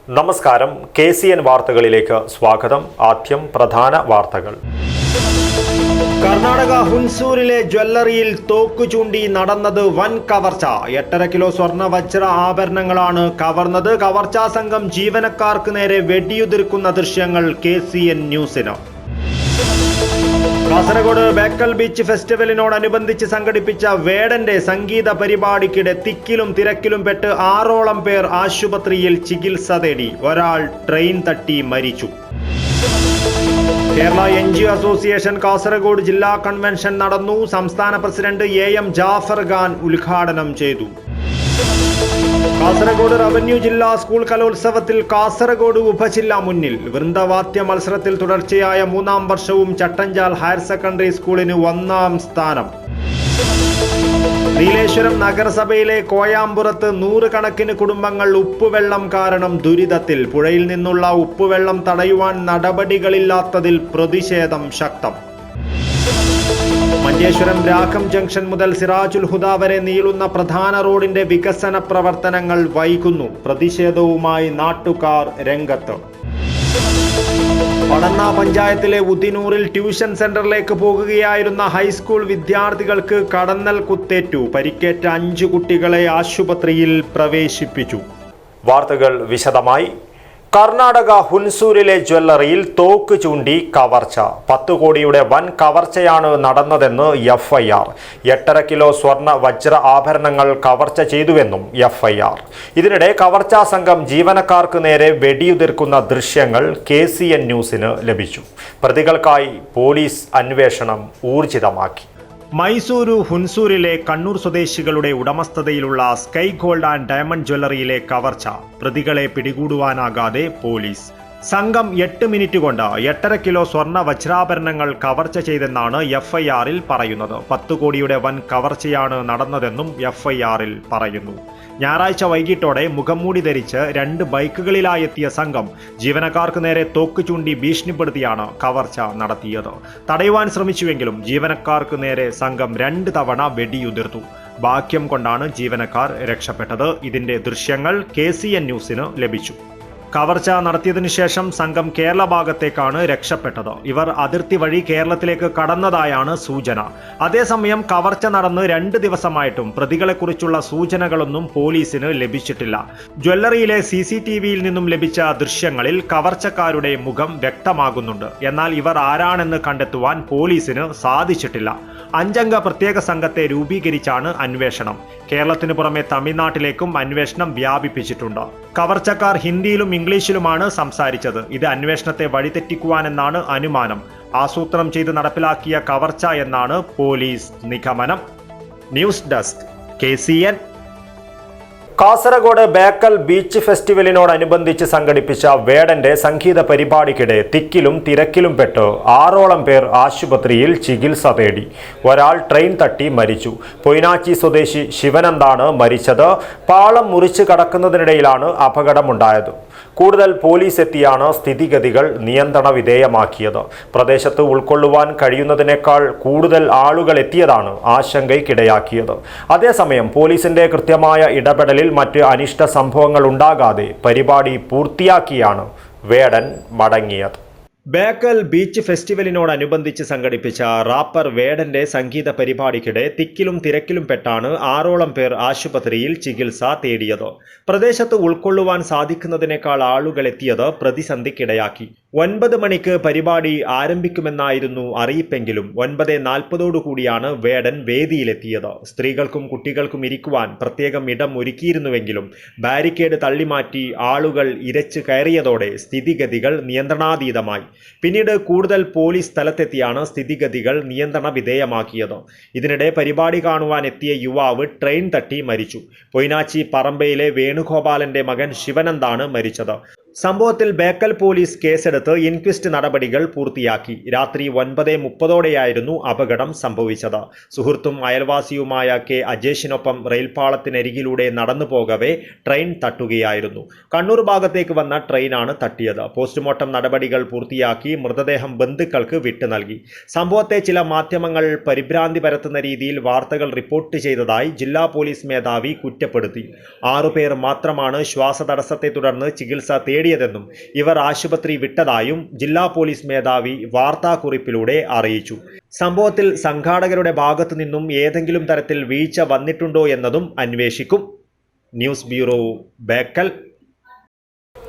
നമസ്കാരം. KCN വാർത്തകളിലേക്ക് സ്വാഗതം. ആദ്യം പ്രധാന വാർത്തകൾ. കർണാടക ഹുൻസൂരിലെ ജ്വല്ലറിയിൽ തോക്കു ചൂണ്ടി നടന്നത് വൻ കവർച്ച. 8.5 കിലോ സ്വർണ്ണ വജ്ര ആഭരണങ്ങളാണ് കവർന്നത്. കവർച്ചാ സംഘം ജീവനക്കാർക്ക് നേരെ വെടിയുതിർക്കുന്ന ദൃശ്യങ്ങൾ KCN ന്യൂസിന്. കാസർഗോഡ് ബേക്കൽ ബീച്ച് ഫെസ്റ്റിവലിനോടനുബന്ധിച്ച് സംഘടിപ്പിച്ച വേടന്റെ സംഗീത പരിപാടിക്കിടെ തിക്കിലും തിരക്കിലും പെട്ട് 6ഓളം പേർ ആശുപത്രിയിൽ ചികിത്സ തേടി. ഒരാൾ ട്രെയിൻ തട്ടി മരിച്ചു. കേരള NGO അസോസിയേഷൻ കാസർഗോഡ് ജില്ലാ കൺവെൻഷൻ നടന്നു. സംസ്ഥാന പ്രസിഡന്റ് AM ജാഫർ ഖാൻ ഉദ്ഘാടനം ചെയ്തു. കാസർഗോഡ് റവന്യൂ ജില്ലാ സ്കൂൾ കലോത്സവത്തിൽ കാസർഗോഡ് ഉപജില്ല മുന്നിൽ. വൃന്ദവാദ്യ മത്സരത്തിൽ തുടർച്ചയായ 3ാം വർഷവും ചട്ടഞ്ചാൽ ഹയർ സെക്കൻഡറി സ്കൂളിന് 1ാം സ്ഥാനം. നീലേശ്വരം നഗരസഭയിലെ കോയാമ്പുറത്ത് 100 കണക്കിന് കുടുംബങ്ങൾ ഉപ്പുവെള്ളം കാരണം ദുരിതത്തിൽ. പുഴയിൽ നിന്നുള്ള ഉപ്പുവെള്ളം തടയുവാൻ നടപടികളില്ലാത്തതിൽ പ്രതിഷേധം ശക്തം. മഞ്ചേശ്വരം രാഖം ജംഗ്ഷൻ മുതൽ സിറാജുൽ ഹുദ വരെ നീളുന്ന പ്രധാന റോഡിന്റെ വികസന പ്രവർത്തനങ്ങൾ വൈകുന്നു. പ്രതിഷേധവുമായി നാട്ടുകാർ രംഗത്ത്. പടന്ന പഞ്ചായത്തിലെ ഉദിനൂറിൽ ട്യൂഷൻ സെന്ററിലേക്ക് പോകുകയായിരുന്ന ഹൈസ്കൂൾ വിദ്യാർത്ഥികൾക്ക് കടന്നൽ കുത്തേറ്റു. പരിക്കേറ്റ 5 കുട്ടികളെ ആശുപത്രിയിൽ പ്രവേശിപ്പിച്ചു. വാർത്തകൾ വിശദമായി. കർണാടക ഹുൻസൂരിലെ ജ്വല്ലറിയിൽ തോക്ക് ചൂണ്ടി കവർച്ച. 10 കോടിയുടെ വൻ കവർച്ചയാണ് നടന്നതെന്ന് FIR. 8.5 കിലോ സ്വർണ്ണ വജ്ര ആഭരണങ്ങൾ കവർച്ച ചെയ്തുവെന്നും FIR. ഇതിനിടെ കവർച്ചാ സംഘം ജീവനക്കാർക്ക് നേരെ വെടിയുതിർക്കുന്ന ദൃശ്യങ്ങൾ KCN ന്യൂസിന് ലഭിച്ചു. പ്രതികൾക്കായി പോലീസ് അന്വേഷണം ഊർജിതമാക്കി. മൈസൂരു ഹുൻസൂരിലെ കണ്ണൂർ സ്വദേശികളുടെ ഉടമസ്ഥതയിലുള്ള സ്കൈ ഗോൾഡ് ആൻഡ് ഡയമണ്ട് ജ്വല്ലറിയിലെ കവർച്ച. പ്രതികളെ പിടികൂടുവാനാകാതെ പോലീസ്. സംഘം 8 മിനിറ്റ് കൊണ്ട് 8.5 കിലോ സ്വർണ്ണ വജ്രാഭരണങ്ങൾ കവർച്ച ചെയ്തെന്നാണ് FIR-ൽ പറയുന്നത്. 10 കോടിയുടെ വൻ കവർച്ചയാണ് നടന്നതെന്നും FIR-ൽ പറയുന്നു. ഞായറാഴ്ച വൈകിട്ടോടെ മുഖംമൂടി ധരിച്ച് 2 ബൈക്കുകളിലായി എത്തിയ സംഘം ജീവനക്കാർക്ക് നേരെ തോക്ക് ചൂണ്ടി ഭീഷണിപ്പെടുത്തിയാണ് കവർച്ച നടത്തിയത്. തടയുവാൻ ശ്രമിച്ചുവെങ്കിലും ജീവനക്കാർക്ക് നേരെ സംഘം 2 തവണ വെടിയുതിർത്തു. ഭാഗ്യം കൊണ്ടാണ് ജീവനക്കാർ രക്ഷപ്പെട്ടത്. ഇതിന്റെ ദൃശ്യങ്ങൾ KCN ന്യൂസിന് ലഭിച്ചു. കവർച്ച നടത്തിയതിനു ശേഷം സംഘം കേരള ഭാഗത്തേക്കാണ് രക്ഷപ്പെട്ടത്. ഇവർ അതിർത്തി വഴി കേരളത്തിലേക്ക് കടന്നതായാണ് സൂചന. അതേസമയം കവർച്ച നടന്ന് 2 ദിവസമായിട്ടും പ്രതികളെക്കുറിച്ചുള്ള സൂചനകളൊന്നും പോലീസിന് ലഭിച്ചിട്ടില്ല. ജ്വല്ലറിയിലെ CCTV-യിൽ നിന്നും ലഭിച്ച ദൃശ്യങ്ങളിൽ കവർച്ചക്കാരുടെ മുഖം വ്യക്തമാകുന്നുണ്ട്. എന്നാൽ ഇവർ ആരാണെന്ന് കണ്ടെത്തുവാൻ പോലീസിന് സാധിച്ചിട്ടില്ല. 5 അംഗ പ്രത്യേക സംഘത്തെ രൂപീകരിച്ചാണ് അന്വേഷണം. കേരളത്തിന് പുറമെ തമിഴ്നാട്ടിലേക്കും അന്വേഷണം വ്യാപിപ്പിച്ചിട്ടുണ്ട്. കവർച്ചക്കാർ ഹിന്ദിയിലും ഇംഗ്ലീഷിലുമാണ് സംസാരിച്ചത്. ഇത് അന്വേഷണത്തെ വഴിതെറ്റിക്കുവാനെന്നാണ് അനുമാനം. ആസൂത്രണം ചെയ്ത് നടപ്പിലാക്കിയ കവർച്ച എന്നാണ് പോലീസ് നിഗമനം. News desk KCN. Kasaragod Bekal beach ഫെസ്റ്റിവലിനോടനുബന്ധിച്ച് സംഘടിപ്പിച്ച വേടന്റെ സംഗീത പരിപാടിക്കിടെ തിക്കിലും തിരക്കിലും പെട്ട് 6ഓളം പേർ ആശുപത്രിയിൽ ചികിത്സ തേടി. ഒരാൾ ട്രെയിൻ തട്ടി മരിച്ചു. പൊയ്നാച്ചി സ്വദേശി ശിവനന്ദാണ് മരിച്ചത്. പാളം മുറിച്ച് കടക്കുന്നതിനിടയിലാണ് അപകടമുണ്ടായത്. കൂടുതൽ പോലീസ് എത്തിയാണ് സ്ഥിതിഗതികൾ നിയന്ത്രണ വിധേയമാക്കിയത്. പ്രദേശത്ത് ഉൾക്കൊള്ളുവാൻ കഴിയുന്നതിനേക്കാൾ കൂടുതൽ ആളുകൾ എത്തിയതാണ് ആശങ്കയ്ക്കിടയാക്കിയത്. അതേസമയം പോലീസിന്റെ കൃത്യമായ ഇടപെടലിൽ മറ്റ് അനിഷ്ട സംഭവങ്ങൾ ഉണ്ടാകാതെ പരിപാടി പൂർത്തിയാക്കിയാണ് വേടൻ മടങ്ങിയത്. ബേക്കൽ ബീച്ച് ഫെസ്റ്റിവലിനോടനുബന്ധിച്ച് സംഘടിപ്പിച്ച റാപ്പർ വേടന്റെ സംഗീത പരിപാടിക്കിടെ തിക്കിലും തിരക്കിലും പെട്ടാണ് 6ഓളം പേർ ആശുപത്രിയിൽ ചികിത്സ തേടിയത്. പ്രദേശത്ത് ഉൾക്കൊള്ളുവാൻ സാധിക്കുന്നതിനേക്കാൾ ആളുകൾ എത്തിയത് പ്രതിസന്ധിക്കിടയാക്കി. 9 മണിക്ക് പരിപാടി ആരംഭിക്കുമെന്നായിരുന്നു അറിയിപ്പെങ്കിലും 9:40 വേടൻ വേദിയിലെത്തിയത്. സ്ത്രീകൾക്കും കുട്ടികൾക്കും ഇരിക്കുവാൻ പ്രത്യേകം ഇടം ഒരുക്കിയിരുന്നുവെങ്കിലും ബാരിക്കേഡ് തള്ളിമാറ്റി ആളുകൾ ഇരച്ചു കയറിയതോടെ സ്ഥിതിഗതികൾ നിയന്ത്രണാതീതമായി. പിന്നീട് കൂടുതൽ പോലീസ് സ്ഥലത്തെത്തിയാണ് സ്ഥിതിഗതികൾ നിയന്ത്രണ വിധേയമാക്കിയത്. ഇതിനിടെ പരിപാടി കാണുവാൻ എത്തിയ യുവാവ് ട്രെയിൻ തട്ടി മരിച്ചു. പൊയ്നാച്ചി പറമ്പയിലെ വേണുഗോപാലന്റെ മകൻ ശിവനന്ദാണ് മരിച്ചത്. സംഭവത്തിൽ ബേക്കൽ പോലീസ് കേസെടുത്ത് ഇൻക്വസ്റ്റ് നടപടികൾ പൂർത്തിയാക്കി. രാത്രി 9:30 അപകടം സംഭവിച്ചത്. സുഹൃത്തും അയൽവാസിയുമായ കെ അജേഷിനൊപ്പം റെയിൽപാളത്തിനരികിലൂടെ നടന്നു പോകവേ ട്രെയിൻ തട്ടുകയായിരുന്നു. കണ്ണൂർ ഭാഗത്തേക്ക് വന്ന ട്രെയിനാണ് തട്ടിയത്. പോസ്റ്റ്മോർട്ടം നടപടികൾ പൂർത്തിയാക്കി മൃതദേഹം ബന്ധുക്കൾക്ക് വിട്ടു നൽകി. സംഭവത്തെ ചില മാധ്യമങ്ങൾ പരിഭ്രാന്തി പരത്തുന്ന രീതിയിൽ വാർത്തകൾ റിപ്പോർട്ട് ചെയ്തതായി ജില്ലാ പോലീസ് മേധാവി കുറ്റപ്പെടുത്തി. 6 പേർ മാത്രമാണ് ശ്വാസതടസ്സത്തെ തുടർന്ന് ചികിത്സ തേടിയതെന്നും ഇവർ ആശുപത്രി വിട്ടതായും ജില്ലാ പോലീസ് മേധാവി വാർത്താക്കുറിപ്പിലൂടെ അറിയിച്ചു. സംഭവത്തിൽ സംഘാടകരുടെ ഭാഗത്തു നിന്നും ഏതെങ്കിലും തരത്തിൽ വീഴ്ച വന്നിട്ടുണ്ടോ എന്നതും അന്വേഷിക്കും. News bureau, Bekal.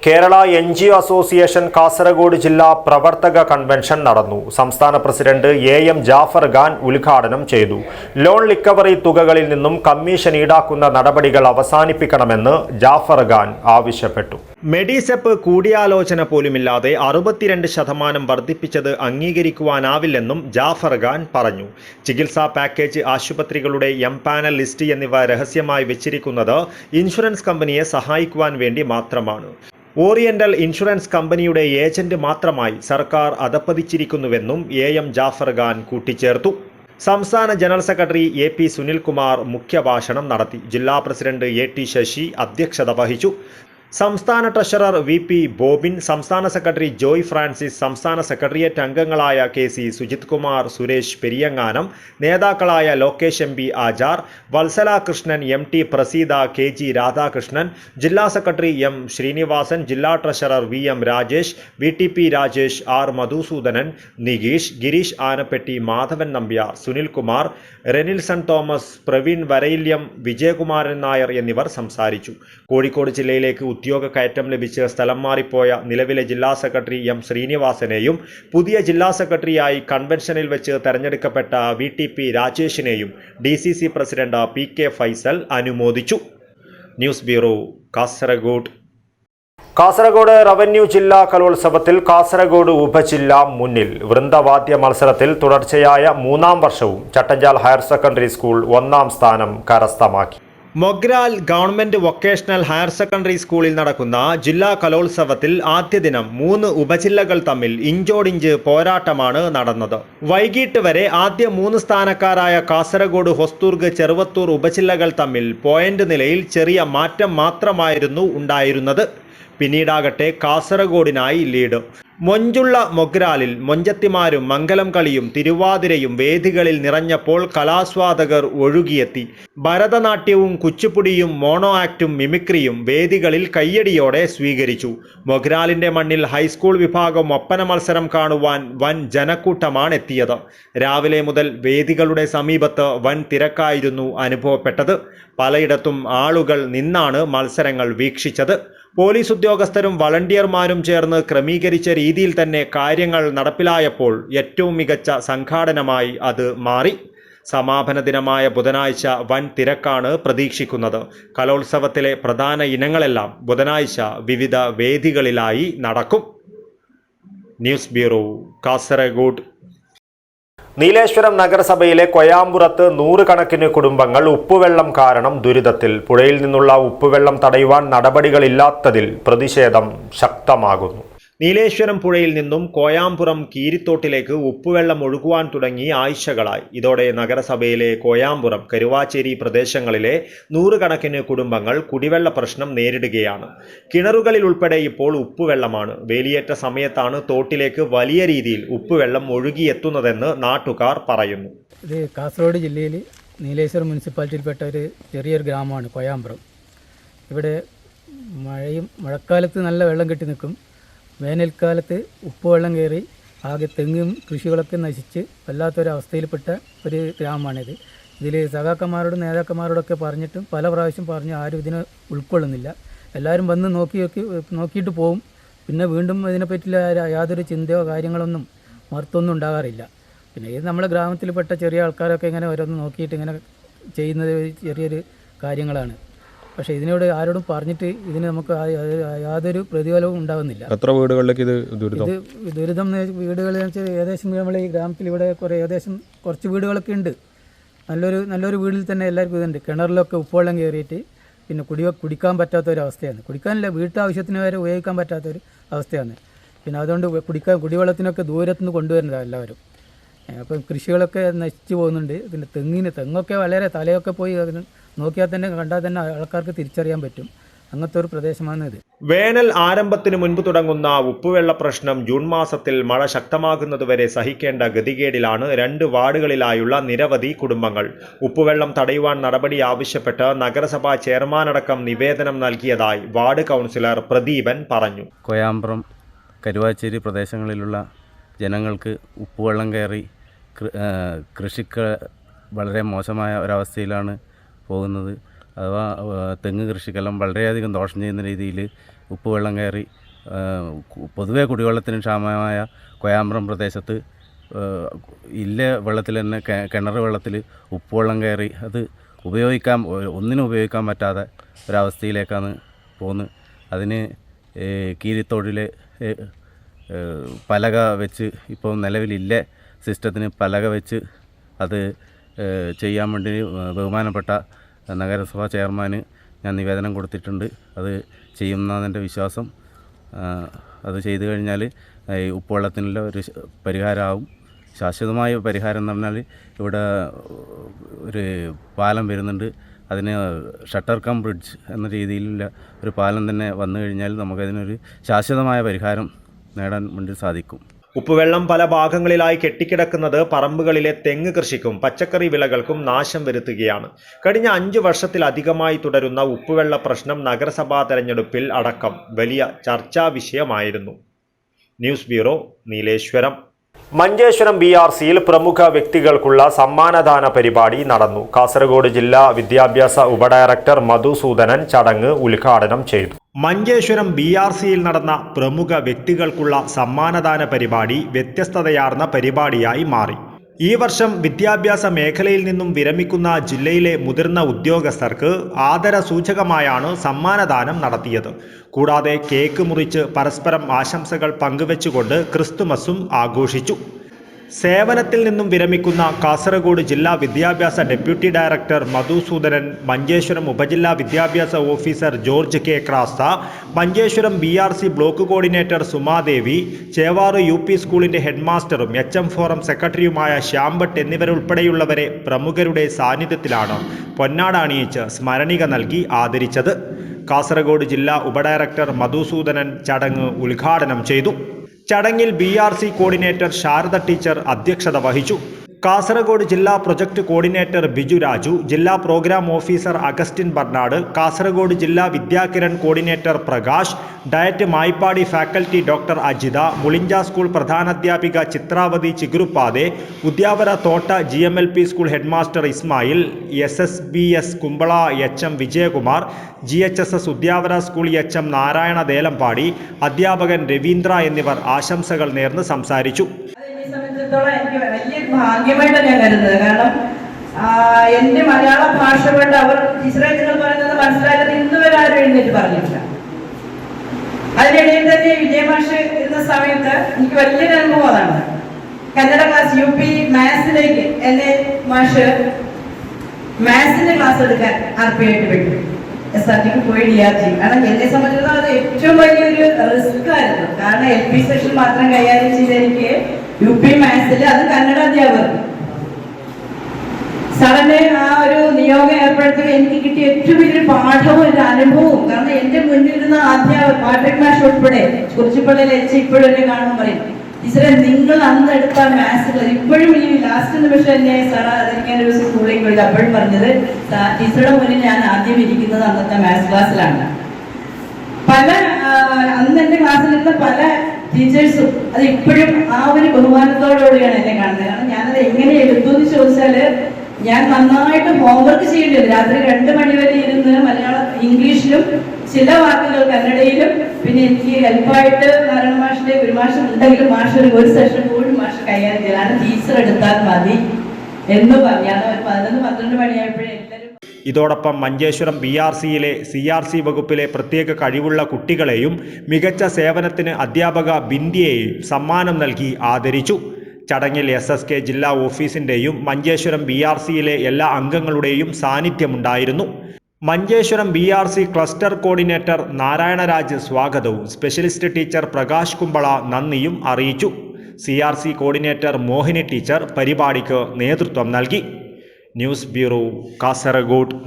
Kerala NGO association Kasaragod ജില്ലാ പ്രവർത്തക കൺവെൻഷൻ നടന്നു. സംസ്ഥാന പ്രസിഡന്റ് AM ജാഫർ ഖാൻ ഉദ്ഘാടനം ചെയ്തു. ലോൺ റിക്കവറി തുകകളിൽ നിന്നും കമ്മീഷൻ ഈടാക്കുന്ന നടപടികൾ അവസാനിപ്പിക്കണമെന്ന് ജാഫർ ഖാൻ ആവശ്യപ്പെട്ടു. മെഡിസെപ്പ് കൂടിയാലോചന പോലുമില്ലാതെ 62% വർദ്ധിപ്പിച്ചത് അംഗീകരിക്കുവാനാവില്ലെന്നും ജാഫർ ഖാൻ പറഞ്ഞു. ചികിത്സാ പാക്കേജ്, ആശുപത്രികളുടെ എംപാനൽ ലിസ്റ്റ് എന്നിവ രഹസ്യമായി വെച്ചിരിക്കുന്നത് ഇൻഷുറൻസ് കമ്പനിയെ സഹായിക്കുവാൻ വേണ്ടി മാത്രമാണ്. ഓറിയന്റൽ ഇൻഷുറൻസ് കമ്പനിയുടെ ഏജന്റ് മാത്രമായി സർക്കാർ അധപ്പതിച്ചിരിക്കുന്നുവെന്നും AM ജാഫർ ഖാൻ കൂട്ടിച്ചേർത്തു. സംസ്ഥാന ജനറൽ സെക്രട്ടറി AP സുനിൽകുമാർ മുഖ്യഭാഷണം നടത്തി. ജില്ലാ പ്രസിഡന്റ് AT ശശി അധ്യക്ഷത വഹിച്ചു. സംസ്ഥാന ട്രഷറർ VP ബോബിൻ, സംസ്ഥാന സെക്രട്ടറി ജോയ് ഫ്രാൻസിസ്, സംസ്ഥാന സെക്രട്ടേറിയറ്റ് അംഗങ്ങളായ KC സുജിത് കുമാർ, സുരേഷ് പെരിയങ്ങാനം, നേതാക്കളായ Lokesh MP Achar, Vatsala Krishnan, MT Praseetha, KG Radhakrishnan, ജില്ലാ സെക്രട്ടറി M ശ്രീനിവാസൻ, ജില്ലാ treasurer VM Rajesh, VTP Rajesh, R Madhusoodanan, Nikeesh, Gireesh Anappetti, Madhavan Nambiar, Sunilkumar, Renilson Thomas, Praveen Varayilyam, Vijayakumaran Nair എന്നിവർ സംസാരിച്ചു. കോഴിക്കോട് ജില്ലയിലേക്ക് ഉദ്യോഗ കയറ്റം ലഭിച്ച് സ്ഥലം മാറിപ്പോയ നിലവിലെ ജില്ലാ സെക്രട്ടറി M ശ്രീനിവാസനെയും പുതിയ ജില്ലാ സെക്രട്ടറിയായി കൺവെൻഷനിൽ വെച്ച് തെരഞ്ഞെടുക്കപ്പെട്ട VTP രാജേഷിനെയും DCC പ്രസിഡന്റ് PK ഫൈസൽ അനുമോദിച്ചു. News bureau, Kasaragod. Kasaragod revenue ജില്ലാ കലോത്സവത്തിൽ കാസർഗോഡ് ഉപജില്ല മുന്നിൽ. വൃന്ദവാദ്യ മത്സരത്തിൽ തുടർച്ചയായ 3-ാം വർഷവും ചട്ടഞ്ചാൽ ഹയർ സെക്കൻഡറി സ്കൂൾ 1-ാം സ്ഥാനം കരസ്ഥമാക്കി. Mogral government vocational higher secondary സ്കൂളിൽ നടക്കുന്ന ജില്ലാ കലോത്സവത്തിൽ ആദ്യ ദിനം 3 ഉപജില്ലകൾ തമ്മിൽ ഇഞ്ചോടിഞ്ച് പോരാട്ടമാണ് നടന്നത്. വൈകിട്ട് വരെ ആദ്യ 3 സ്ഥാനക്കാരായ കാസർഗോഡ്, ഹൊസ്ദുർഗ്, ചെറുവത്തൂർ ഉപജില്ലകൾ തമ്മിൽ പോയിന്റ് നിലയിൽ ചെറിയ മാറ്റം മാത്രമായിരുന്നു ഉണ്ടായിരുന്നത്. പിന്നീടാകട്ടെ കാസർഗോഡിനായി ലീഡ്. മൊഞ്ചുള്ള മൊഗ്രാലിൽ മൊഞ്ചത്തിമാരും മംഗലം കളിയും തിരുവാതിരയും വേദികളിൽ നിറഞ്ഞപ്പോൾ കലാസ്വാദകർ ഒഴുകിയെത്തി. ഭരതനാട്യവും കുച്ചിപ്പുടിയും മോണോ ആക്റ്റും മിമിക്രിയും വേദികളിൽ കയ്യടിയോടെ സ്വീകരിച്ചു. മൊഗ്രാലിന്റെ മണ്ണിൽ ഹൈസ്കൂൾ വിഭാഗം ഒപ്പന മത്സരം കാണുവാൻ വൻ ജനക്കൂട്ടമാണ് എത്തിയത്. രാവിലെ മുതൽ വേദികളുടെ സമീപത്ത് വൻ തിരക്കായിരുന്നു അനുഭവപ്പെട്ടത്. പലയിടത്തും ആളുകൾ നിന്നാണ് മത്സരങ്ങൾ വീക്ഷിച്ചത്. പോലീസ് ഉദ്യോഗസ്ഥരും വളണ്ടിയർമാരും ചേർന്ന് ക്രമീകരിച്ച രീതിയിൽ തന്നെ കാര്യങ്ങൾ നടപ്പിലായപ്പോൾ ഏറ്റവും മികച്ച സംഘാടനമായി അത് മാറി. സമാപന ദിനമായ ബുധനാഴ്ച വൻ തിരക്കാണ് പ്രതീക്ഷിക്കുന്നത്. കലോത്സവത്തിലെ പ്രധാന ഇനങ്ങളെല്ലാം ബുധനാഴ്ച വിവിധ വേദികളിലായി നടക്കും. News bureau, Kasaragod. നീലേശ്വരം നഗരസഭയിലെ കൊയാമ്പുറത്ത് 100 കണക്കിന് കുടുംബങ്ങൾ ഉപ്പുവെള്ളം കാരണം ദുരിതത്തിൽ. പുഴയിൽ നിന്നുള്ള ഉപ്പുവെള്ളം തടയുവാൻ നടപടികളില്ലാത്തതിൽ പ്രതിഷേധം ശക്തമാകുന്നു. നീലേശ്വരം പുഴയിൽ നിന്നും കോയാമ്പുറം കീരിത്തോട്ടിലേക്ക് ഉപ്പുവെള്ളം ഒഴുകുവാൻ തുടങ്ങി ആഴ്ചകളായി. ഇതോടെ നഗരസഭയിലെ കോയാമ്പുറം, കരുവാച്ചേരി പ്രദേശങ്ങളിലെ 100 കണക്കിന് കുടുംബങ്ങൾ കുടിവെള്ള പ്രശ്നം നേരിടുകയാണ്. കിണറുകളിൽ ഉൾപ്പെടെ ഇപ്പോൾ ഉപ്പുവെള്ളമാണ്. വേലിയേറ്റ സമയത്താണ് തോട്ടിലേക്ക് വലിയ രീതിയിൽ ഉപ്പുവെള്ളം ഒഴുകിയെത്തുന്നതെന്ന് നാട്ടുകാർ പറയുന്നു. ഇത് കാസർഗോഡ് ജില്ലയിൽ നീലേശ്വരം മുനിസിപ്പാലിറ്റിയിൽപ്പെട്ട ഒരു ചെറിയൊരു ഗ്രാമമാണ് കോയാമ്പുറം. ഇവിടെ മഴക്കാലത്ത് നല്ല വെള്ളം കെട്ടി നിൽക്കും. വേനൽക്കാലത്ത് ഉപ്പുവെള്ളം കയറി ആകെ തെങ്ങും കൃഷികളൊക്കെ നശിച്ച് വല്ലാത്തൊരവസ്ഥയിൽപ്പെട്ട ഒരു ഗ്രാമമാണിത്. ഇതിൽ സഖാക്കന്മാരോടും നേതാക്കന്മാരോടൊക്കെ പറഞ്ഞിട്ടും പല പ്രാവശ്യം പറഞ്ഞു ആരും ഇതിനെ ഉൾക്കൊള്ളുന്നില്ല. എല്ലാവരും വന്ന് നോക്കിയിട്ട് പോവും. പിന്നെ വീണ്ടും ഇതിനെപ്പറ്റിയുള്ള യാതൊരു ചിന്തയോ കാര്യങ്ങളൊന്നും മറുത്തൊന്നും ഉണ്ടാകാറില്ല. പിന്നെ ഇത് നമ്മുടെ ഗ്രാമത്തിൽപ്പെട്ട ചെറിയ ആൾക്കാരൊക്കെ ഇങ്ങനെ ഓരോന്ന് നോക്കിയിട്ട് ഇങ്ങനെ ചെയ്യുന്നത് ചെറിയൊരു കാര്യങ്ങളാണ്. പക്ഷേ ഇതിനോട് ആരോടും പറഞ്ഞിട്ട് ഇതിന് നമുക്ക് യാതൊരു പ്രതിഫലവും ഉണ്ടാകുന്നില്ല. എത്ര വീടുകളിലേക്ക് ഇത് ദുരിതം വീടുകളിൽ വെച്ചാൽ ഏകദേശം നമ്മൾ ഈ ഗ്രാമത്തിൽ ഇവിടെ ഏകദേശം കുറച്ച് വീടുകളൊക്കെ ഉണ്ട്. നല്ലൊരു വീടിൽ തന്നെ എല്ലാവർക്കും ഇതുണ്ട്. കിണറിലൊക്കെ ഉപ്പുവെള്ളം കയറിയിട്ട് പിന്നെ കുടിക്കാൻ പറ്റാത്തൊരവസ്ഥയാണ്. കുടിക്കാനില്ല, വീട്ടാവശ്യത്തിന് വരെ ഉപയോഗിക്കാൻ പറ്റാത്തൊരു അവസ്ഥയാണ്. പിന്നെ അതുകൊണ്ട് കുടിവെള്ളത്തിനൊക്കെ ദൂരത്തുനിന്ന് കൊണ്ടുവരുന്നത് എല്ലാവരും. അപ്പം കൃഷികളൊക്കെ നശിച്ചു പോകുന്നുണ്ട്. പിന്നെ തെങ്ങൊക്കെ വളരെ തലയൊക്കെ പോയി അതിന് നോക്കിയാൽ തന്നെ കണ്ടാൽ തന്നെ ആൾക്കാർക്ക് തിരിച്ചറിയാൻ പറ്റും. അങ്ങനത്തെ ഒരു പ്രദേശമാണിത്. വേനൽ ആരംഭത്തിന് മുൻപ് തുടങ്ങുന്ന ഉപ്പുവെള്ള പ്രശ്നം ജൂൺ മാസത്തിൽ മഴ ശക്തമാകുന്നതുവരെ സഹിക്കേണ്ട ഗതികേടിലാണ് 2 വാർഡുകളിലായുള്ള നിരവധി കുടുംബങ്ങൾ. ഉപ്പുവെള്ളം തടയുവാൻ നടപടി ആവശ്യപ്പെട്ട് നഗരസഭാ ചെയർമാനടക്കം നിവേദനം നൽകിയതായി വാർഡ് കൗൺസിലർ പ്രദീപൻ പറഞ്ഞു. കൊയാമ്പ്രം, കരുവാച്ചേരി പ്രദേശങ്ങളിലുള്ള ജനങ്ങൾക്ക് ഉപ്പുവെള്ളം കയറി കൃഷിക്ക് വളരെ മോശമായ ഒരവസ്ഥയിലാണ് പോകുന്നത്. അഥവാ തെങ്ങ് കൃഷിക്കെല്ലാം വളരെയധികം ദോഷം ചെയ്യുന്ന രീതിയിൽ ഉപ്പുവെള്ളം കയറി പൊതുവെ കുടിവെള്ളത്തിന് ക്ഷാമമായ കൊയാമ്പ്രം പ്രദേശത്ത് വെള്ളത്തിൽ തന്നെ കിണർ വെള്ളത്തിൽ ഉപ്പുവെള്ളം കയറി അത് ഒന്നിനും ഉപയോഗിക്കാൻ പറ്റാത്ത ഒരവസ്ഥയിലേക്കാണ് പോകുന്നത്. അതിന് കീരിത്തോടിലെ പലക വെച്ച് ഇപ്പോൾ നിലവിലില്ല സിസ്റ്റത്തിന് പലക വെച്ച് അത് ചെയ്യാൻ വേണ്ടി ബഹുമാനപ്പെട്ട നഗരസഭാ ചെയർമാന് ഞാൻ നിവേദനം കൊടുത്തിട്ടുണ്ട്. അത് ചെയ്യുന്നതിൻ്റെ വിശ്വാസം. അത് ചെയ്തു കഴിഞ്ഞാൽ ഈ ഉപ്പുവെള്ളത്തിനുള്ള ഒരു പരിഹാരമാവും. ശാശ്വതമായ പരിഹാരം എന്ന് പറഞ്ഞാൽ ഇവിടെ ഒരു പാലം വരുന്നുണ്ട്. അതിന് ഷട്ടർ കം ബ്രിഡ്ജ് എന്ന രീതിയിലുള്ള ഒരു പാലം തന്നെ വന്നു കഴിഞ്ഞാൽ നമുക്കതിനൊരു ശാശ്വതമായ പരിഹാരം നേടാൻ വേണ്ടി സാധിക്കും. ഉപ്പുവെള്ളം പല ഭാഗങ്ങളിലായി കെട്ടിക്കിടക്കുന്നത് പറമ്പുകളിലെ തെങ്ങ് കൃഷിക്കും പച്ചക്കറി വിളകൾക്കും നാശം വരുത്തുകയാണ്. കഴിഞ്ഞ 5 വർഷത്തിലധികമായി തുടരുന്ന ഉപ്പുവെള്ള പ്രശ്നം നഗരസഭാ തെരഞ്ഞെടുപ്പിൽ അടക്കം വലിയ ചർച്ചാ വിഷയമായിരുന്നു. News bureau, Nileshwaram. മഞ്ചേശ്വരം BRCയിൽ പ്രമുഖ വ്യക്തികൾക്കുള്ള സമ്മാനദാന പരിപാടി നടന്നു. കാസർഗോഡ് ജില്ലാ വിദ്യാഭ്യാസ ഉപഡയറക്ടർ മധുസൂദനൻ ചടങ്ങ് ഉദ്ഘാടനം ചെയ്തു. മഞ്ചേശ്വരം BRCയിൽ നടന്ന പ്രമുഖ വ്യക്തികൾക്കുള്ള സമ്മാനദാന പരിപാടി വ്യത്യസ്തതയാർന്ന പരിപാടിയായി മാറി. ഈ വർഷം വിദ്യാഭ്യാസ മേഖലയിൽ നിന്നും വിരമിക്കുന്ന ജില്ലയിലെ മുതിർന്ന ഉദ്യോഗസ്ഥർക്ക് ആദരസൂചകമായാണ് സമ്മാനദാനം നടത്തിയത്. കൂടാതെ കേക്ക് മുറിച്ച് പരസ്പരം ആശംസകൾ പങ്കുവെച്ചുകൊണ്ട് ക്രിസ്തുമസും ആഘോഷിച്ചു. സേവനത്തിൽ നിന്നും വിരമിക്കുന്ന കാസർഗോഡ് ജില്ലാ വിദ്യാഭ്യാസ ഡെപ്യൂട്ടി ഡയറക്ടർ മധുസൂദനൻ, മഞ്ചേശ്വരം ഉപജില്ലാ വിദ്യാഭ്യാസ officer George K Crasta, Manjeshwaram BRC block coordinator Sumadevi, Chevar UP സ്കൂളിൻ്റെ ഹെഡ്മാസ്റ്ററും HM ഫോറം സെക്രട്ടറിയുമായ ശ്യാംഭട്ട് എന്നിവരുൾപ്പെടെയുള്ളവരെ പ്രമുഖരുടെ സാന്നിധ്യത്തിലാണ് പൊന്നാട അണിയിച്ച് സ്മരണിക നൽകി ആദരിച്ചത്. കാസർഗോഡ് ജില്ലാ ഉപഡയറക്ടർ മധുസൂദനൻ ചടങ്ങ് ഉദ്ഘാടനം ചെയ്തു. ചടങ്ങിൽ BRC കോർഡിനേറ്റർ ശാരദ ടീച്ചർ അധ്യക്ഷത വഹിച്ചു. കാസർഗോഡ് ജില്ലാ പ്രൊജക്ട് കോർഡിനേറ്റർ ബിജു രാജു, ജില്ലാ programme officer Augustine Bernard, Kasaragod ജില്ലാ Vidyakiran coordinator Prakash, DIET Maipady faculty doctor Ajitha, Mulinja school പ്രധാനാധ്യാപിക Chitravathi Chiguruppathe, Udyavara Thotta GMLP school headmaster Ismail, SSBS Kumbala HM Vijayakumar, GHSS Udyavara school HM Narayana Delampady, അധ്യാപകൻ രവീന്ദ്ര എന്നിവർ ആശംസകൾ നേർന്ന് സംസാരിച്ചു. എനിക്ക് വലിയൊരു ഭാഗ്യമായിട്ടാണ് ഞാൻ കരുതുന്നത്. കാരണം എൻ്റെ മലയാള ഭാഷ കൊണ്ട് അവർ ടീച്ചറെ നിങ്ങൾ പറയുന്നത് മനസ്സിലായത് ഇന്ന് വരെ ആരും എഴുന്നേറ്റ് പറഞ്ഞിട്ടില്ല. അതിനിടയിൽ തന്നെ വിജയമാഷ് ഇരുന്ന സമയത്ത് എനിക്ക് വലിയൊരു അനുഭവം അതാണ്. കന്നഡ ക്ലാസ് UP മാത്സിലേക്ക് എന്നെ മാഷ് മാത്സിന്റെ ക്ലാസ് എടുക്കാൻ RP ആയിട്ട് വിട്ടു. SRTക്ക് പോയി DRG. കാരണം എന്നെ സംബന്ധിച്ചിടത്തോളം അത് ഏറ്റവും വലിയൊരു റിസ്ക് ആയിരുന്നു. കാരണം LP സെഷൻ മാത്രം കൈകാര്യം ചെയ്ത എനിക്ക് UP മാത്സിൽ അത് കന്നഡ അധ്യാപകർ സാറിന്റെ ആ ഒരു നിയോഗം ഏർപ്പെടുത്തുക എനിക്ക് കിട്ടിയ ഏറ്റവും വലിയൊരു പാഠവും ഒരു അനുഭവവും. കാരണം എന്റെ മുന്നിലിരുന്ന അധ്യാപകർ പാട്രിക് മാഷ് ഉൾപ്പെടെ കുറിച്ചിപ്പള്ളിയിൽ ഇപ്പോഴും എന്നെ കാണുമ്പോൾ പറയും, ടീച്ചറെ നിങ്ങൾ അന്ന് എടുത്ത മാത്സ് ഇപ്പോഴും ഈ ലാസ്റ്റ് നിമിഷം എന്നെ സാർ അതെനിക്കാൻ ഒരു സ്കൂളിലേക്ക് പോയത് അപ്പോഴും പറഞ്ഞത് ടീച്ചറുടെ മുന്നിൽ ഞാൻ ആദ്യം ഇരിക്കുന്നത് അന്നത്തെ മാത്സ് ക്ലാസ്സിലാണ്. പല അന്ന് എന്റെ ക്ലാസ്സിലിരുന്ന പല ടീച്ചേഴ്സും അത് ഇപ്പോഴും ആ ഒരു ബഹുമാനത്തോടുകൂടിയാണ് എന്നെ കാണുന്നത്. കാരണം ഞാനത് എങ്ങനെ എടുത്തു എന്ന് ചോദിച്ചാല് ഞാൻ നന്നായിട്ട് ഹോംവർക്ക് ചെയ്യേണ്ടി വരും. രാത്രി 2 മണി വരെ ഇരുന്ന് ഇംഗ്ലീഷിലും ചില വാക്കുകൾ കന്നഡയിലും, പിന്നെ എനിക്ക് ഹെൽപ്പായിട്ട് നാരായണ മാഷിന്റെ ഒരു മാഷം ഉണ്ടെങ്കിലും മാഷ് ഒരു സെഷൻ കൂടി മാഷ് കൈകാര്യം ചെയ്യലാണ്. ടീച്ചർ എടുത്താൽ മതി എന്ന് പറഞ്ഞാൽ ഒരു 11-12 മണിയായപ്പോഴേ എല്ലാവരും. ഇതോടൊപ്പം മഞ്ചേശ്വരം BRCയിലെ CRC വകുപ്പിലെ പ്രത്യേക കഴിവുള്ള കുട്ടികളെയും മികച്ച സേവനത്തിന് അധ്യാപക ബിന്ദിയെയും സമ്മാനം നൽകി ആദരിച്ചു. ചടങ്ങിൽ SSK ജില്ലാ ഓഫീസിൻ്റെയും മഞ്ചേശ്വരം BRCയിലെ എല്ലാ അംഗങ്ങളുടെയും സാന്നിധ്യമുണ്ടായിരുന്നു. മഞ്ചേശ്വരം BRC ക്ലസ്റ്റർ കോർഡിനേറ്റർ നാരായണരാജ് സ്വാഗതവും സ്പെഷ്യലിസ്റ്റ് ടീച്ചർ പ്രകാശ് കുമ്പള നന്ദിയും അറിയിച്ചു. CRC കോർഡിനേറ്റർ മോഹിനി ടീച്ചർ പരിപാടിക്ക് നേതൃത്വം നൽകി. News bureau, Kasaragod.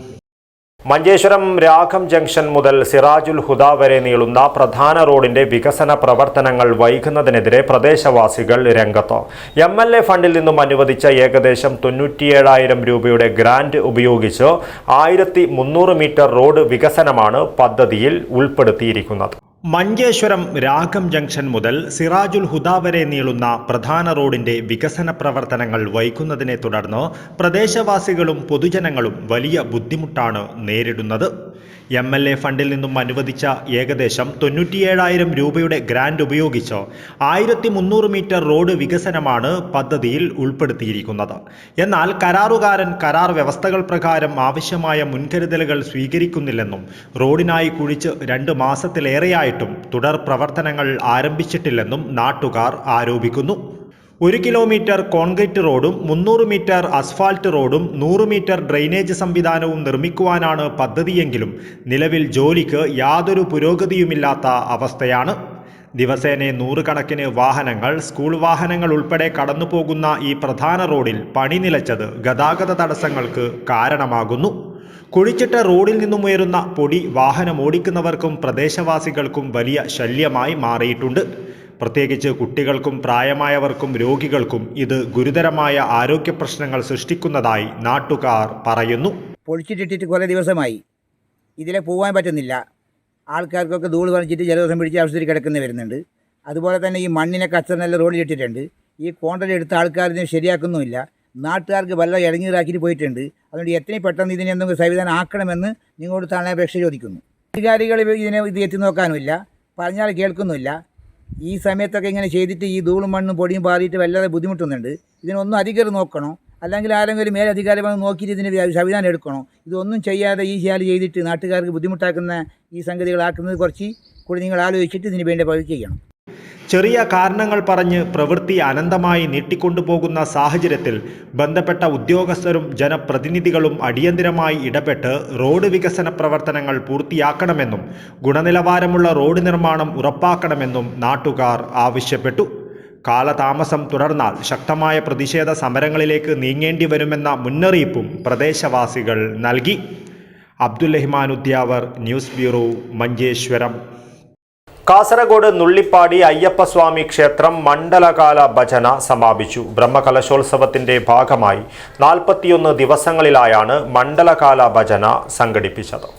Manjeshwaram Ragam junction മുതൽ സിറാജുൽ ഹുദ വരെ നീളുന്ന പ്രധാന റോഡിന്റെ വികസന പ്രവർത്തനങ്ങൾ വൈകുന്നതിനെതിരെ പ്രദേശവാസികൾ രംഗത്ത്. MLA ഫണ്ടിൽ നിന്നും അനുവദിച്ച ഏകദേശം 97,000 രൂപയുടെ ഗ്രാന്റ് ഉപയോഗിച്ച് 1300 മീറ്റർ റോഡ് വികസനമാണ് പദ്ധതിയിൽ ഉൾപ്പെടുത്തിയിരിക്കുന്നത്. മഞ്ചേശ്വരം രാഘം ജംഗ്ഷൻ മുതൽ സിറാജുൽ ഹുദ വരെ നീളുന്ന പ്രധാന റോഡിന്റെ വികസന പ്രവർത്തനങ്ങൾ വൈകുന്നതിനെ തുടർന്ന് പ്രദേശവാസികളും പൊതുജനങ്ങളും വലിയ ബുദ്ധിമുട്ടാണ് നേരിടുന്നത്. MLA ഫണ്ടിൽ നിന്നും അനുവദിച്ച ഏകദേശം 97,000 രൂപയുടെ ഗ്രാന്റ് ഉപയോഗിച്ച് 1300 മീറ്റർ റോഡ് വികസനമാണ് പദ്ധതിയിൽ ഉൾപ്പെടുത്തിയിരിക്കുന്നത്. എന്നാൽ കരാറുകാരൻ കരാർ വ്യവസ്ഥകൾ പ്രകാരം ആവശ്യമായ മുൻകരുതലുകൾ സ്വീകരിക്കുന്നില്ലെന്നും റോഡിനായി കുഴിച്ച് 2 മാസത്തിലേറെയായിട്ടും തുടർ പ്രവർത്തനങ്ങൾ ആരംഭിച്ചിട്ടില്ലെന്നും നാട്ടുകാർ ആരോപിക്കുന്നു. 1 കിലോമീറ്റർ കോൺക്രീറ്റ് റോഡും 300 മീറ്റർ അസ്ഫാൾട്ട് റോഡും 100 മീറ്റർ ഡ്രെയിനേജ് സംവിധാനവും നിർമ്മിക്കുവാനാണ് പദ്ധതിയെങ്കിലും നിലവിൽ ജോലിക്ക് യാതൊരു പുരോഗതിയുമില്ലാത്ത അവസ്ഥയാണ്. ദിവസേന 100 കണക്കിന് വാഹനങ്ങൾ, സ്കൂൾ വാഹനങ്ങൾ ഉൾപ്പെടെ കടന്നുപോകുന്ന ഈ പ്രധാന റോഡിൽ പണി നിലച്ചത് ഗതാഗത തടസ്സങ്ങൾക്ക് കാരണമാകുന്നു. കുഴിച്ചിട്ട റോഡിൽ നിന്നും ഉയരുന്ന പൊടി വാഹനമോടിക്കുന്നവർക്കും പ്രദേശവാസികൾക്കും വലിയ ശല്യമായി മാറിയിട്ടുണ്ട്. പ്രത്യേകിച്ച് കുട്ടികൾക്കും പ്രായമായവർക്കും രോഗികൾക്കും ഇത് ഗുരുതരമായ ആരോഗ്യ പ്രശ്നങ്ങൾ സൃഷ്ടിക്കുന്നതായി നാട്ടുകാർ പറയുന്നു. പൊളിച്ചിട്ടിട്ട് കുറേ ദിവസമായി, ഇതിലെ പോകാൻ പറ്റുന്നില്ല. ആൾക്കാർക്കൊക്കെ ധൂള് പറിച്ചിട്ട് ജലദോഷം പിടിച്ച് ആശുപത്രി കിടക്കുന്ന വരുന്നുണ്ട്. അതുപോലെ തന്നെ ഈ മണ്ണിനെ കച്ചറെല്ലാം റോഡിലിട്ടിട്ടുണ്ട്. ഈ കോൺട്രാക്ട് എടുത്ത ആൾക്കാർ ഇതിനെ ശരിയാക്കുന്നുമില്ല. നാട്ടുകാർക്ക് വല്ല ഇറങ്ങിയിറാക്കിയിട്ട് പോയിട്ടുണ്ട്. അതുകൊണ്ട് എത്രയും പെട്ടെന്ന് ഇതിനെ എന്തെങ്കിലും സംവിധാനം ആക്കണമെന്ന് നിങ്ങളോട് താഴെ അപേക്ഷ ചോദിക്കുന്നു. അധികാരികൾ ഇത് എത്തി നോക്കാനുമില്ല, പറഞ്ഞാൽ കേൾക്കുന്നില്ല. ഈ സമയത്തൊക്കെ ഇങ്ങനെ ചെയ്തിട്ട് ഈ ധൂളും മണ്ണും പൊടിയും പാറിയിട്ട് വല്ലാതെ ബുദ്ധിമുട്ടുന്നുണ്ട്. ഇതിനൊന്നും അധികാരം നോക്കണോ, അല്ലെങ്കിൽ ആരെങ്കിലും മേലധികാരി വന്ന് നോക്കിയിട്ട് ഇതിന് സംവിധാനം എടുക്കണോ? ഇതൊന്നും ചെയ്യാതെ ഈ ചെയ്തിട്ട് നാട്ടുകാർക്ക് ബുദ്ധിമുട്ടാക്കുന്ന ഈ സംഗതികളാക്കുന്നത് കുറച്ച് കൂടി നിങ്ങൾ ആലോചിച്ചിട്ട് ഇതിന് വേണ്ടി പ്രവൃത്തി ചെയ്യണം. ചെറിയ കാരണങ്ങൾ പറഞ്ഞ് പ്രവൃത്തി അനന്തമായി നീട്ടിക്കൊണ്ടുപോകുന്ന സാഹചര്യത്തിൽ ബന്ധപ്പെട്ട ഉദ്യോഗസ്ഥരും ജനപ്രതിനിധികളും അടിയന്തരമായി ഇടപെട്ട് റോഡ് വികസന പ്രവർത്തനങ്ങൾ പൂർത്തിയാക്കണമെന്നും ഗുണനിലവാരമുള്ള റോഡ് നിർമ്മാണം ഉറപ്പാക്കണമെന്നും നാട്ടുകാർ ആവശ്യപ്പെട്ടു. കാലതാമസം തുടർന്നാൽ ശക്തമായ പ്രതിഷേധ സമരങ്ങളിലേക്ക് നീങ്ങേണ്ടി വരുമെന്ന മുന്നറിയിപ്പും പ്രദേശവാസികൾ നൽകി. Abdul Rahman Udyavar, news bureau, Manjeshwaram. കാസർഗോഡ് നുള്ളിപ്പാടി അയ്യപ്പസ്വാമി ക്ഷേത്രം മണ്ഡലകാല ഭജന സമാപിച്ചു. ബ്രഹ്മകലശോത്സവത്തിന്റെ ഭാഗമായി 41 ദിവസങ്ങളിലായാണ് മണ്ഡലകാല ഭജന സംഘടിപ്പിച്ചത്.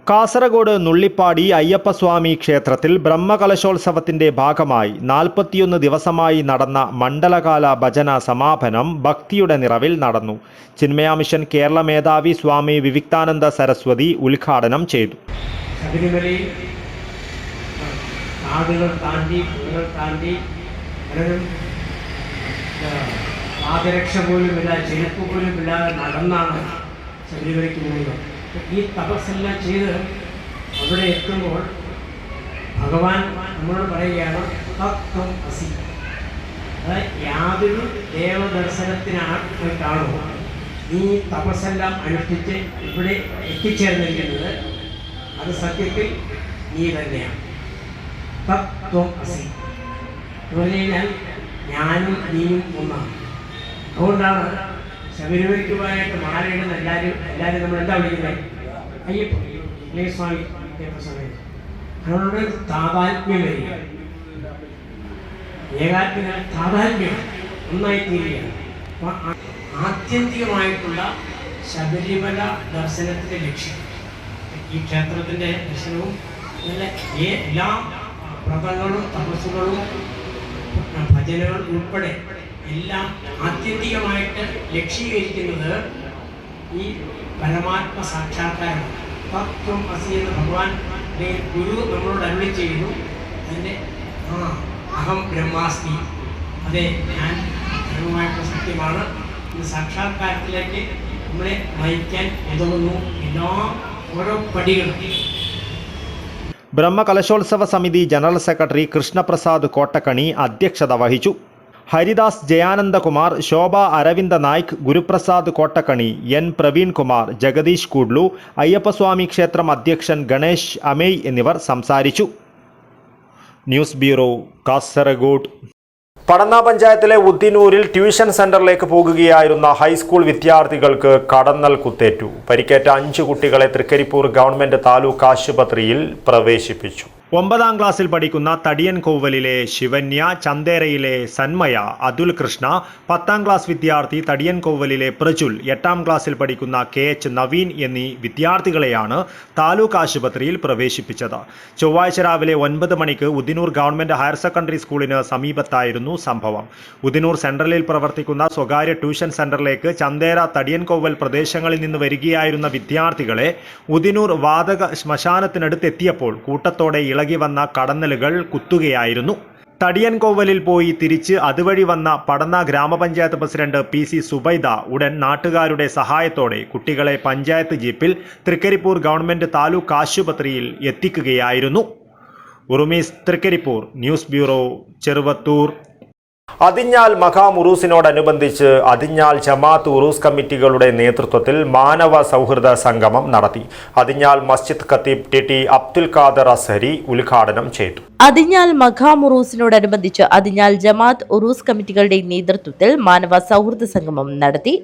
കാസർഗോഡ് നുള്ളിപ്പാടി അയ്യപ്പസ്വാമി ക്ഷേത്രത്തിൽ ബ്രഹ്മകലശോത്സവത്തിന്റെ ഭാഗമായി 41 ദിവസമായി നടന്ന മണ്ഡലകാല ഭജന സമാപനം ഭക്തിയുടെ നിറവിൽ നടന്നു. ചിന്മയ മിഷൻ കേരള മേധാവി സ്വാമി വിവിക്താനന്ദ സരസ്വതി ഉദ്ഘാടനം ചെയ്തു. ശബരിമലയിൽ നാടുകൾ താണ്ടി പാദരക്ഷ പോലുമില്ലാതെ ചെരുപ്പ് പോലുമില്ലാതെ നടന്നാണ് ശബരിമലയ്ക്ക് പോകുന്നത്. ഈ തപസ്സെല്ലാം ചെയ്ത് അവിടെ എത്തുമ്പോൾ ഭഗവാൻ നമ്മളോട് പറയുകയാണ് തത്വം അസി. അതായത് യാതൊരു ദേവദർശനത്തിനായിട്ടാണോ ഈ തപസ്സെല്ലാം അനുഷ്ഠിച്ച് ഇവിടെ എത്തിച്ചേർന്നിരിക്കുന്നത്, അത് സത്യത്തിൽ നീ തന്നെയാണ്. തത്വം അസി എന്ന് പറഞ്ഞു കഴിഞ്ഞാൽ ഞാനും നീയും ഒന്നാണ്. അതുകൊണ്ടാണ് ശബരിമലയ്ക്കുമായിട്ട് മാലയിടുന്ന എല്ലാവരും നമ്മൾ എന്താ വിളിക്കുന്നത്? അയ്യപ്പൻ, അല്ലെങ്കിൽ സ്വാമി അയ്യപ്പ സമയം. അവരുടെ താതാത്മ്യം വരിക, ഏകാത്മിക താതാത്മ്യം ഒന്നായി തീരുകയാണ്. അപ്പോൾ ആത്യന്തികമായിട്ടുള്ള ശബരിമല ദർശനത്തിൻ്റെ ലക്ഷ്യം, ഈ ക്ഷേത്രത്തിൻ്റെ ദർശനവും ഇങ്ങനെ എല്ലാ വ്രതങ്ങളും തപസ്സുകളും ഭജനകൾ ഉൾപ്പെടെ എല്ലാം ആത്യന്തികമായിട്ട് ലക്ഷ്യീകരിക്കുന്നത് ഈ പരമാത്മ സാക്ഷാത്കാരം. തത്വം അസി എന്ന ഭഗവാൻ ഗുരു നമ്മളോട് അരുളി ചെയ്യുന്നു. അതിൻ്റെ അഹം ബ്രഹ്മാസ്മി, അതെ ഞാൻ ബ്രഹ്മമായിട്ടുള്ള സത്യമാണ്. ഈ സാക്ഷാത്കാരത്തിലേക്ക് നമ്മളെ നയിക്കാൻ ഉതകുന്നു എല്ലാ ഓരോ പടികളും. ബ്രഹ്മകലശോത്സവ സമിതി ജനറൽ സെക്രട്ടറി കൃഷ്ണപ്രസാദ് കോട്ടക്കണി അധ്യക്ഷത വഹിച്ചു. ഹരിദാസ് ജയാനന്ദകുമാർ, ശോഭ അരവിന്ദ നായ്ക്, ഗുരുപ്രസാദ് കോട്ടക്കണി, എൻ പ്രവീൺകുമാർ, ജഗദീഷ് കൂഡ്ലു, അയ്യപ്പസ്വാമി ക്ഷേത്രം അധ്യക്ഷൻ ഗണേഷ് അമേയ് എന്നിവർ സംസാരിച്ചു. News bureau, Kasaragod. പടന്ന പഞ്ചായത്തിലെ ഉദ്ദിനൂരിൽ ട്യൂഷൻ സെന്ററിലേക്ക് പോകുകയായിരുന്ന ഹൈസ്കൂൾ വിദ്യാർത്ഥികൾക്ക് കടന്നൽ കുത്തേറ്റു. പരിക്കേറ്റ 5 കുട്ടികളെ തൃക്കരിപ്പൂർ ഗവൺമെന്റ് താലൂക്ക് ആശുപത്രിയിൽ പ്രവേശിപ്പിച്ചു. 9ാം ക്ലാസ്സിൽ പഠിക്കുന്ന തടിയൻ കോവലിലെ ശിവന്യ, ചന്തേരയിലെ സന്മയ, അതുൽ കൃഷ്ണ, 10ാം ക്ലാസ് വിദ്യാർത്ഥി തടിയൻ കോവലിലെ പ്രജുൽ, 8ാം ക്ലാസ്സിൽ പഠിക്കുന്ന KH നവീൻ എന്നീ വിദ്യാർത്ഥികളെയാണ് താലൂക്ക് ആശുപത്രിയിൽ പ്രവേശിപ്പിച്ചത്. ചൊവ്വാഴ്ച രാവിലെ 9 മണിക്ക് ഉദിനൂർ ഗവൺമെന്റ് ഹയർ സെക്കൻഡറി സ്കൂളിന് സമീപത്തായിരുന്നു സംഭവം. ഉദിനൂർ സെൻട്രലിൽ പ്രവർത്തിക്കുന്ന സ്വകാര്യ ട്യൂഷൻ സെന്ററിലേക്ക് ചന്തേര, തടിയൻകോവൽ പ്രദേശങ്ങളിൽ നിന്ന് വരികയായിരുന്ന വിദ്യാർത്ഥികളെ ഉദിനൂർ വാതക ശ്മശാനത്തിനടുത്തെത്തിയപ്പോൾ കൂട്ടത്തോടെ ഇളകി വന്ന കടന്നലുകൾ കുത്തുകയായിരുന്നു. തടിയൻകോവലിൽ പോയി തിരിച്ച് അതുവഴി വന്ന പടന്ന ഗ്രാമപഞ്ചായത്ത് പ്രസിഡന്റ് PC സുബൈദ ഉടൻ നാട്ടുകാരുടെ സഹായത്തോടെ കുട്ടികളെ പഞ്ചായത്ത് ജീപ്പിൽ തൃക്കരിപ്പൂർ ഗവൺമെന്റ് താലൂക്ക് ആശുപത്രിയിൽ എത്തിക്കുകയായിരുന്നു. ഉറുമീസ്, തൃക്കരിപ്പൂർ. News bureau, Cheruvathur. അതിഞ്ഞാൽ മഖാം ഉറൂസിനോടനുബന്ധിച്ച് അതിഞ്ഞാൽ ജമാഅത്ത് ഉറൂസ് കമ്മിറ്റികളുടെ നേതൃത്വത്തിൽ മാനവ സൗഹൃദ സംഗമം നടത്തി. അതിഞ്ഞാൽ മസ്ജിദ് ഖത്തീബ് TT അബ്ദുൽ ഖാദർ അസ്ഹരി ഉദ്ഘാടനം ചെയ്തു. അതിഞ്ഞാൽ മഖാം ഉറൂസിനോടനുബന്ധിച്ച് അതിഞ്ഞാൽ ജമാഅത്ത് ഉറൂസ് കമ്മിറ്റികളുടെ നേതൃത്വത്തിൽ മാനവ സൗഹൃദ സംഗമം നടത്തി.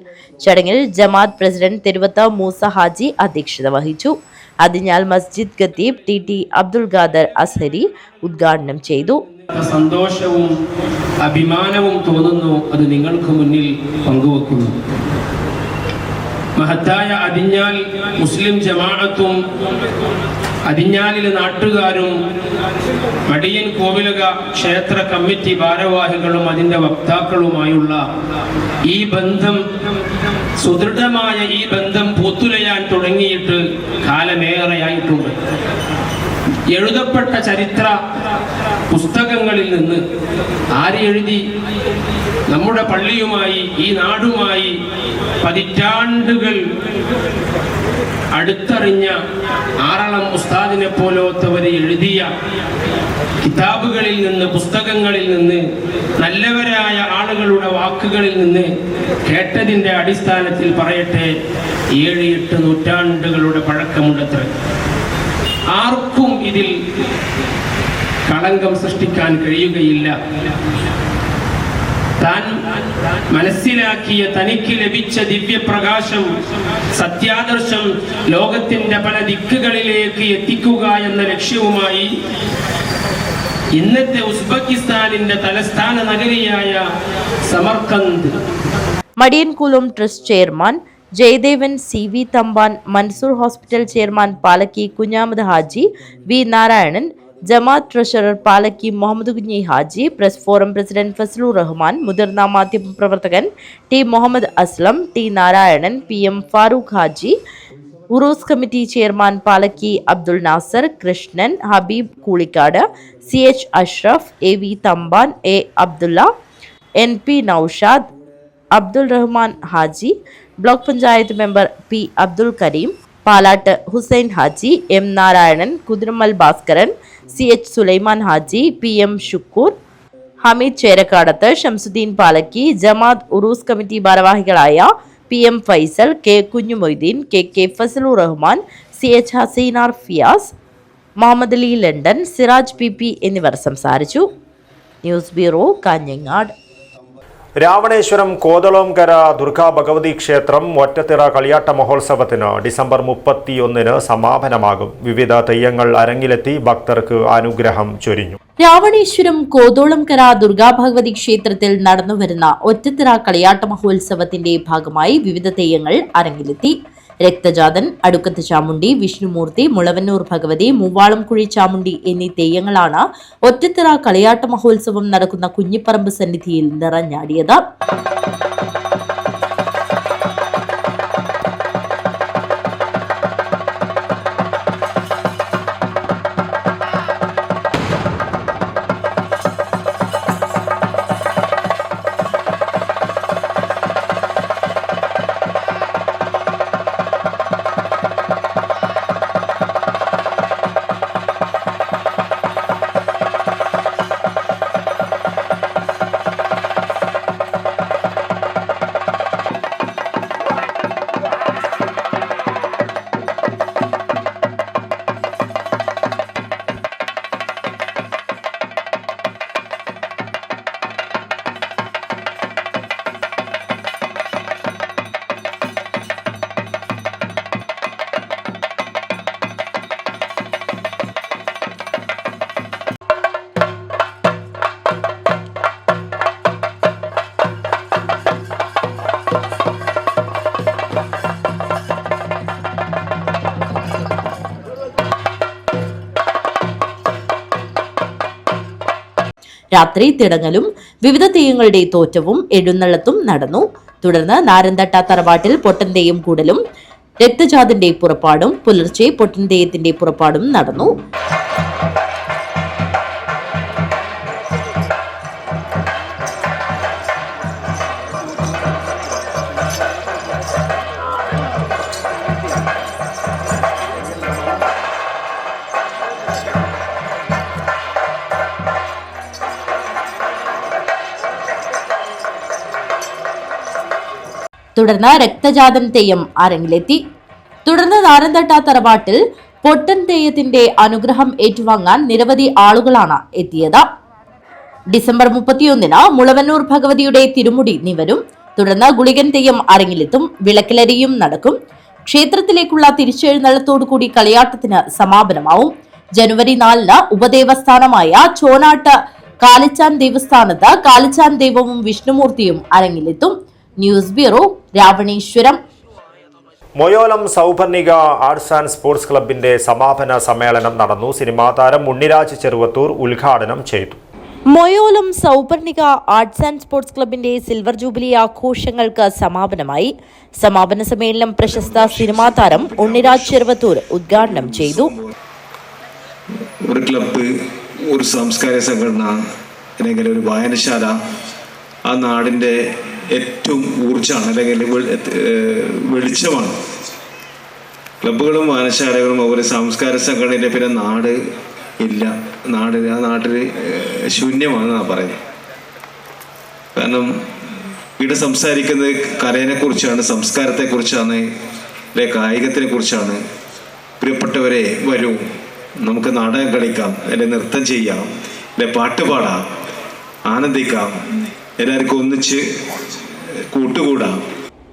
ചടങ്ങിൽ ജമാഅത്ത് പ്രസിഡന്റ് തിരുവത്ത മൂസ ഹാജി അധ്യക്ഷത വഹിച്ചു. അതിഞ്ഞാൽ മസ്ജിദ് ഖത്തീബ് TT അബ്ദുൽ ഖാദർ അസ്ഹരി ഉദ്ഘാടനം ചെയ്തു. സന്തോഷവും അഭിമാനവും തോന്നുന്നു, അത് നിങ്ങൾക്ക് മുന്നിൽ പങ്കുവെക്കുന്നു. മഹത്തായ അതിഞ്ഞാൽ മുസ്ലിം ജമാഅത്തും അതിഞ്ഞാലിലെ നാട്ടുകാരും മടിയൻ കോവിലക ക്ഷേത്ര കമ്മിറ്റി ഭാരവാഹികളും അതിൻ്റെ വക്താക്കളുമായുള്ള ഈ ബന്ധം, സുദൃഢമായ ഈ ബന്ധം പൂത്തുലയാൻ തുടങ്ങിയിട്ട് കാലമേറെയായിട്ടുണ്ട്. എഴുതപ്പെട്ട ചരിത്ര പുസ്തകങ്ങളിൽ നിന്ന് ആരെഴുതി നമ്മുടെ പള്ളിയുമായി ഈ നാടുമായി പതിറ്റാണ്ടുകൾ അടുത്തറിഞ്ഞ ആറളം ഉസ്താദിനെ പോലത്തവരെ എഴുതിയ കിതാബുകളിൽ നിന്ന്, പുസ്തകങ്ങളിൽ നിന്ന്, നല്ലവരായ ആളുകളുടെ വാക്കുകളിൽ നിന്ന് കേട്ടതിൻ്റെ അടിസ്ഥാനത്തിൽ പറയട്ടെ, 7-8 നൂറ്റാണ്ടുകളുടെ പഴക്കമുണ്ടത്ര. ആർക്കും ഇതിൽ കളങ്കം സൃഷ്ടിക്കാൻ കഴിയുകയില്ല. താൻ മനസ്സിലാക്കിയ, തനിക്ക് ലഭിച്ച ദിവ്യപ്രകാശം, സത്യാദർശം ലോകത്തിന്റെ പല ദിക്കുകളിലേക്ക് എത്തിക്കുക എന്ന ലക്ഷ്യവുമായി ഇന്നത്തെ ഉസ്ബെക്കിസ്ഥാനിന്റെ തലസ്ഥാന നഗരിയായ Samarkand Madiyankulam trust chairman Jayadevan, CV Thampan, Mansoor hospital chairman Palakki Kunhamath Haji, V Narayanan, ജമാഅത്ത് treasurer Palakki Muhammad Kunhi Haji, press forum president Fazalur Rahman, മുതിർന്ന മാധ്യമ പ്രവർത്തകൻ T Muhammad Aslam, T Narayanan, PM Farooq Haji, ഉറൂസ് committee chairman Palakki Abdul Nasar, Krishnan, Habeeb Koolikkad, CH Ashraf, AV Thampan, A Abdulla, NP Noushad, Abdul Rahman Haji, block panchayat member P Abdul Kareem, Palatt Hussain Haji, M Narayanan, Kuthirammal Bhaskaran, CH Sulaiman Haji, PM Shukkoor, Hameed Cherakkadath, Shamsuddin Palakki, ജമാഅത്ത് ഉറൂസ് കമ്മിറ്റി ഭാരവാഹികളായ PM Faisal, K Kunhumoideen, KK Fazalur Rahman, CH Haseenar Fiyas, Muhammad Ali London, Siraj PP എന്നിവർ സംസാരിച്ചു. News bureau, Kanhangad. രാവണേശ്വരം കോതളോംകര ദുർഗാ ഭഗവതി ക്ഷേത്രം ഒറ്റത്തിറ കളിയാട്ട മഹോത്സവത്തിന് ഡിസംബർ 31 സമാപനമാകും. വിവിധ തെയ്യങ്ങൾ അരങ്ങിലെത്തി ഭക്തർക്ക് അനുഗ്രഹം ചൊരിഞ്ഞു. രാവണേശ്വരം കോതോളംകര ദുർഗാഭഗവതി ക്ഷേത്രത്തിൽ നടന്നുവരുന്ന ഒറ്റത്തിറ കളിയാട്ട മഹോത്സവത്തിന്റെ ഭാഗമായി വിവിധ തെയ്യങ്ങൾ അരങ്ങിലെത്തി. രക്തജാതൻ, അടുക്കത്ത് ചാമുണ്ടി, വിഷ്ണുമൂർത്തി, മുളവന്നൂർ ഭഗവതി, മൂവാളംകുഴി ചാമുണ്ടി എന്നീ തെയ്യങ്ങളാണ് ഒറ്റത്തിറ കളിയാട്ട മഹോത്സവം നടക്കുന്ന കുഞ്ഞിപ്പറമ്പ് സന്നിധിയിൽ നിറഞ്ഞാടിയത്. രാത്രി തിടങ്ങലും വിവിധ തെയ്യങ്ങളുടെ തോറ്റവും എഴുന്നള്ളത്തും നടന്നു. തുടർന്ന് നാരന്തട്ട തറവാട്ടിൽ പൊട്ടൻ തെയ്യം കൂടലും രക്തജാതന്റെ പുറപ്പാടും പുലർച്ചെ പൊട്ടൻ തെയ്യത്തിന്റെ പുറപ്പാടും നടന്നു. തുടർന്ന് രക്തജാതൻ തെയ്യം അരങ്ങിലെത്തി. തുടർന്ന് നാരന്തട്ട തറവാട്ടിൽ പൊട്ടൻ തെയ്യത്തിന്റെ അനുഗ്രഹം ഏറ്റുവാങ്ങാൻ നിരവധി ആളുകളാണ് എത്തിയത്. ഡിസംബർ 31 മുളവന്നൂർ ഭഗവതിയുടെ തിരുമുടി നിവരും. തുടർന്ന് ഗുളികൻ തെയ്യം അരങ്ങിലെത്തും. വിളക്കിലരിയും നടക്കും. ക്ഷേത്രത്തിലേക്കുള്ള തിരിച്ചെഴുന്നള്ളത്തോടുകൂടി കളിയാട്ടത്തിന് സമാപനമാവും. ജനുവരി 4 ഉപദേവസ്ഥാനമായ ചോനാട്ട് കാലിച്ചാൻ ദേവസ്ഥാനത്ത് കാലിച്ചാൻ ദൈവവും വിഷ്ണുമൂർത്തിയും അരങ്ങിലെത്തും. News bureau, Ravaneshwaram. Moyolam Souparnika arts and sports ക്ലബിന്റെ സമാപന സമ്മേളനം നടന്നു. സിനിമാ താരം ഉണ്ണിരാജ് ചെറുവത്തൂർ ഉദ്ഘാടനം ചെയ്തു. മൊയോലം സൗപർണിക ആർട്സ് ആൻഡ് സ്പോർട്സ് ക്ലബിന്റെ സിൽവർ ജൂബിലി ആഘോഷങ്ങൾക്ക് സമാപനമായി. സമാപന സമ്മേളനം പ്രശസ്ത സിനിമാ താരം ഉണ്ണിരാജ് ചെറുവത്തൂർ ഉദ്ഘാടനം ചെയ്തു. ഒരു ക്ലബ്ബ്, ഒരു സാംസ്കാരിക സംഘടന അല്ലെങ്കിൽ ഒരു വായനശാല ആ നാടിൻ്റെ ഏറ്റവും ഊർജ്ജമാണ്, അല്ലെങ്കിൽ വെളിച്ചമാണ്. ക്ലബ്ബുകളും വായനശാലകളും അതുപോലെ സാംസ്കാരിക സംഘടനയിലെ പിന്നെ നാട് ഇല്ല, ആ നാട്ടിൽ ശൂന്യമാണെന്നാണ് പറയുന്നത്. കാരണം ഇവിടെ സംസാരിക്കുന്നത് കലയെക്കുറിച്ചാണ്, സംസ്കാരത്തെക്കുറിച്ചാണ്, അല്ലെ കായികത്തിനെ കുറിച്ചാണ്. പ്രിയപ്പെട്ടവരെ, വരൂ, നമുക്ക് നാടകം കളിക്കാം, അല്ലെ നൃത്തം ചെയ്യാം, അല്ലെ പാട്ട് പാടാം, ആനന്ദിക്കാം, എല്ലാവർക്കും ഒന്നിച്ച് കൂട്ടുകൂടാം.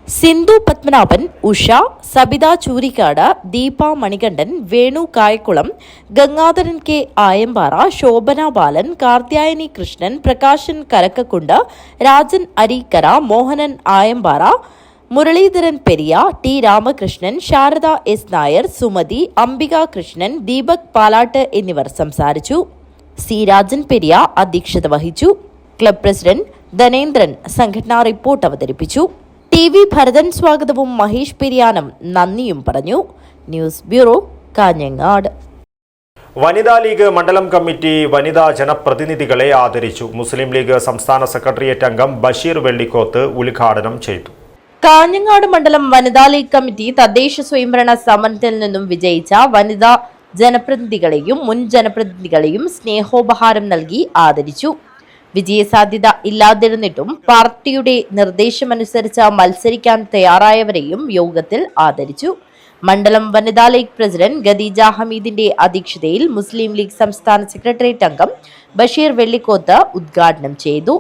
സിന്ധു പത്മനാഭൻ, ഉഷ, സബിത ചൂരിക്കാട്, ദീപ മണികണ്ഠൻ, വേണു കായക്കുളം, ഗംഗാധരൻ കെ ആയമ്പാറ, ശോഭന ബാലൻ, കാർത്യായനി കൃഷ്ണൻ, പ്രകാശൻ കരക്കക്കുണ്ട്, രാജൻ അരീക്കര, മോഹനൻ ആയമ്പാറ, മുരളീധരൻ പെരിയ, ടി രാമകൃഷ്ണൻ, ശാരദ എസ് നായർ, സുമതി, അംബിക കൃഷ്ണൻ, ദീപക് പാലാട്ട് എന്നിവർ സംസാരിച്ചു. സി രാജൻ പെരിയ അധ്യക്ഷത വഹിച്ചു. ക്ലബ് പ്രസിഡന്റ് ധനേന്ദ്രൻ സംഘടനാ റിപ്പോർട്ട് അവതരിപ്പിച്ചു. TV ഭരതൻ സ്വാഗതവും മഹേഷ് പെരിയാനം നന്ദിയും പറഞ്ഞു. News bureau, Kanhangad. വനിതാ ലീഗ് മണ്ഡലം കമ്മിറ്റി വനിതാ ജനപ്രതിനിധികളെ ആദരിച്ചു. മുസ്ലിം ലീഗ് സംസ്ഥാന സെക്രട്ടേറിയറ്റ് അംഗം ബഷീർ വെള്ളിക്കോത്ത് ഉദ്ഘാടനം ചെയ്തു. കാഞ്ഞങ്ങാട് മണ്ഡലം വനിതാ ലീഗ് കമ്മിറ്റി തദ്ദേശ സ്വയംഭരണ സമരത്തിൽ നിന്നും വിജയിച്ച വനിതാ ജനപ്രതിനിധികളെയും മുൻ ജനപ്രതിനിധികളെയും സ്നേഹോപഹാരം നൽകി ആദരിച്ചു. വിജയസാധ്യത ഇല്ലാതിരുന്നിട്ടും പാർട്ടിയുടെ നിർദ്ദേശമനുസരിച്ച് മത്സരിക്കാൻ തയ്യാറായവരെയും യോഗത്തിൽ ആദരിച്ചു. മണ്ഡലം വനിതാ ലീഗ് പ്രസിഡന്റ് ഖദീജ ഹമീദിന്റെ അധ്യക്ഷതയിൽ മുസ്ലിം ലീഗ് സംസ്ഥാന സെക്രട്ടേറിയറ്റ് അംഗം ബഷീർ വെള്ളിക്കോത്ത് ഉദ്ഘാടനം ചെയ്തു.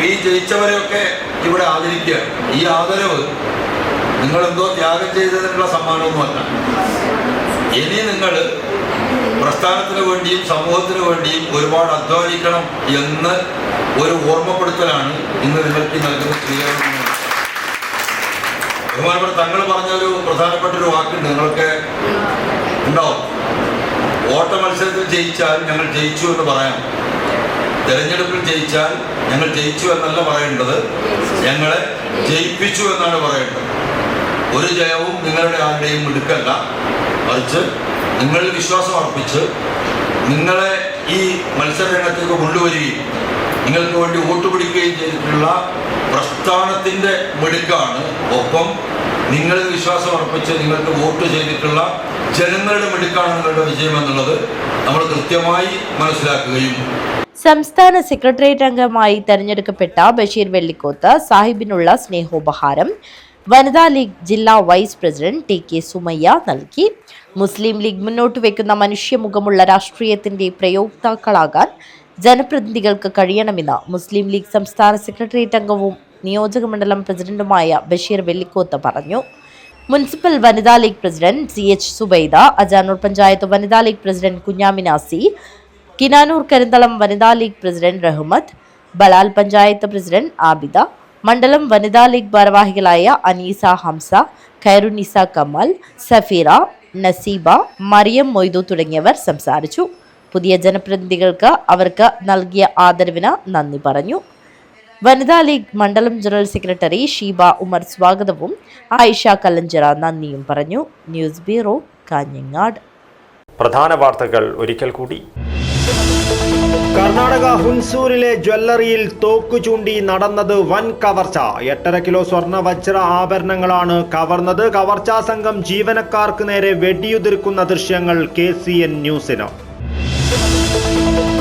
ഈ ജയിച്ചവരെയൊക്കെ ഇവിടെ ആദരിക്കുക. ഈ ആദരവ് നിങ്ങളെന്തോ ത്യാഗം ചെയ്തതിനുള്ള സമ്മാനമൊന്നുമല്ല. ഇനി നിങ്ങൾ പ്രസ്ഥാനത്തിന് വേണ്ടിയും സമൂഹത്തിന് വേണ്ടിയും ഒരുപാട് അധ്വാനിക്കണം എന്ന് ഒരു ഓർമ്മപ്പെടുത്തലാണ് ഇന്ന് നിങ്ങൾക്ക് നൽകുന്ന സ്വീകരണം. ബഹുമാനപ്പെട്ട തങ്ങൾ പറഞ്ഞൊരു പ്രധാനപ്പെട്ട ഒരു വാക്കുണ്ട്, നിങ്ങൾക്ക് ഉണ്ടാവും. വോട്ട മത്സരത്തിൽ ജയിച്ചാൽ ഞങ്ങൾ ജയിച്ചു എന്ന് പറയാം, തെരഞ്ഞെടുപ്പിൽ ജയിച്ചാൽ ഞങ്ങൾ ജയിച്ചു എന്നല്ല പറയേണ്ടത്, ഞങ്ങളെ ജയിപ്പിച്ചു എന്നാണ് പറയേണ്ടത്. ഒരു ജയവും നിങ്ങളുടെ ആരുടെയും മിടുക്കല്ല, മറിച്ച് നിങ്ങളിൽ വിശ്വാസം അർപ്പിച്ച് നിങ്ങളെ ഈ മത്സര രംഗത്തേക്ക് കൊണ്ടുവരികയും നിങ്ങൾക്ക് വേണ്ടി വോട്ട് പിടിക്കുകയും ചെയ്തിട്ടുള്ള പ്രസ്ഥാനത്തിൻ്റെ മിടുക്കാണ്. ഒപ്പം നിങ്ങളിൽ വിശ്വാസം അർപ്പിച്ച് നിങ്ങൾക്ക് വോട്ട് ചെയ്തിട്ടുള്ള ജനങ്ങളുടെ മിടുക്കാണ് നിങ്ങളുടെ വിജയം എന്നുള്ളത് നമ്മൾ കൃത്യമായി മനസ്സിലാക്കുകയും. സംസ്ഥാന സെക്രട്ടേറിയറ്റ് അംഗമായി തെരഞ്ഞെടുക്കപ്പെട്ട ബഷീർ വെള്ളിക്കോത്ത് സാഹിബിനുള്ള സ്നേഹോപഹാരം വനിതാ ലീഗ് ജില്ലാ വൈസ് പ്രസിഡന്റ് TK സുമയ്യ നൽകി. മുസ്ലിം ലീഗ് മുന്നോട്ട് വയ്ക്കുന്ന മനുഷ്യമുഖമുള്ള രാഷ്ട്രീയത്തിന്റെ പ്രയോക്താക്കളാകാൻ ജനപ്രതിനിധികൾക്ക് കഴിയണമെന്ന് മുസ്ലിം ലീഗ് സംസ്ഥാന സെക്രട്ടേറിയറ്റ് അംഗവും നിയോജക മണ്ഡലം പ്രസിഡന്റുമായ ബഷീർ വെള്ളിക്കോത്ത് പറഞ്ഞു. Municipal Vanitha League president CH Subaida, Ajanur panchayat Vanitha League president Kunhaminasi, Kinanur Karinthalam Vanitha League president Rahmath, Balal panchayat president Abida, മണ്ഡലം വനിതാ ലീഗ് ഭാരവാഹികളായ അനീസ ഹംസ, ഖൈറുനിസ കമാൽ, സഫീറ, നസീബ, മറിയം മൊയ്തു തുടങ്ങിയവർ സംസാരിച്ചു. പുതിയ ജനപ്രതിനിധികൾക്ക് അവർക്ക് നൽകിയ ആദരവിന് നന്ദി പറഞ്ഞു. വനിതാ ലീഗ് മണ്ഡലം ജനറൽ സെക്രട്ടറി ഷീബ ഉമർ സ്വാഗതവും ആയിഷ കല്ലഞ്ചിറ നന്ദിയും പറഞ്ഞു. News bureau, Kanhangad. പ്രധാന വാർത്തകൾ ഒരിക്കൽ കൂടി. കർണാടക ഹുൻസൂരിലെ ജ്വല്ലറിയിൽ തോക്കു ചൂണ്ടി നടന്നത് വൻ കവർച്ച. 8.5 കിലോ സ്വർണ്ണ വജ്ര ആഭരണങ്ങളാണ് കവർന്നത്. കവർച്ചാ സംഘം ജീവനക്കാർക്ക് നേരെ വെടിയുതിർക്കുന്ന ദൃശ്യങ്ങൾ KCN ന്യൂസിന്.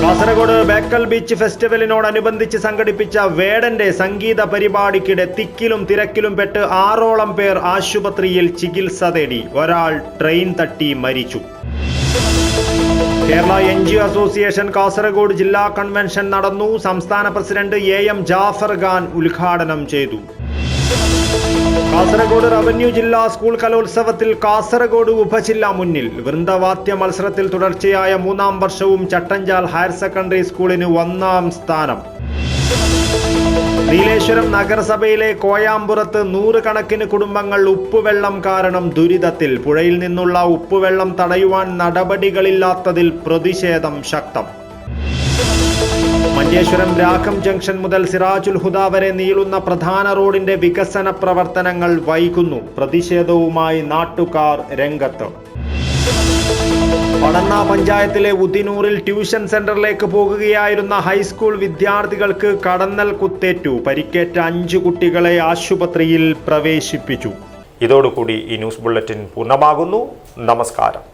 കാസർഗോഡ് ബേക്കൽ ബീച്ച് ഫെസ്റ്റിവലിനോടനുബന്ധിച്ച് സംഘടിപ്പിച്ച വേടന്റെ സംഗീത പരിപാടിക്കിടെ തിക്കിലും തിരക്കിലും പെട്ട് 6ഓളം പേർ ആശുപത്രിയിൽ ചികിത്സ തേടി. ഒരാൾ ട്രെയിൻ തട്ടി മരിച്ചു. കേരള NGO അസോസിയേഷൻ കാസർഗോഡ് ജില്ലാ കൺവെൻഷൻ നടന്നു. സംസ്ഥാന പ്രസിഡന്റ് AM ജാഫർ ഖാൻ ഉദ്ഘാടനം ചെയ്തു. കാസർഗോഡ് റവന്യൂ ജില്ലാ സ്കൂൾ കലോത്സവത്തിൽ കാസർഗോഡ് ഉപജില്ല മുന്നിൽ. വൃന്ദവാദ്യ മത്സരത്തിൽ തുടർച്ചയായ 3ാം വർഷവും ചട്ടഞ്ചാൽ ഹയർ സെക്കൻഡറി സ്കൂളിന് 1ാം സ്ഥാനം. നീലേശ്വരം നഗരസഭയിലെ കോയാമ്പുറത്ത് 100 കണക്കിന് കുടുംബങ്ങൾ ഉപ്പുവെള്ളം കാരണം ദുരിതത്തിൽ. പുഴയിൽ നിന്നുള്ള ഉപ്പുവെള്ളം തടയുവാൻ നടപടികളില്ലാത്തതിൽ പ്രതിഷേധം ശക്തം. മഞ്ചേശ്വരം രാഖം ജംഗ്ഷൻ മുതൽ സിറാജുൽ ഹുദ വരെ നീളുന്ന പ്രധാന റോഡിന്റെ വികസന പ്രവർത്തനങ്ങൾ വൈകുന്നു. പ്രതിഷേധവുമായി നാട്ടുകാർ രംഗത്ത്. പടന്ന പഞ്ചായത്തിലെ ഉദിനൂറിൽ ട്യൂഷൻ സെന്ററിലേക്ക് പോകുകയായിരുന്ന ഹൈസ്കൂൾ വിദ്യാർത്ഥികൾക്ക് കടന്നൽ കുത്തേറ്റു. പരിക്കേറ്റ 5 കുട്ടികളെ ആശുപത്രിയിൽ പ്രവേശിപ്പിച്ചു. ഇതോടുകൂടി ഈ ന്യൂസ് ബുള്ളറ്റിൻ പൂർണ്ണമാകുന്നു. നമസ്കാരം.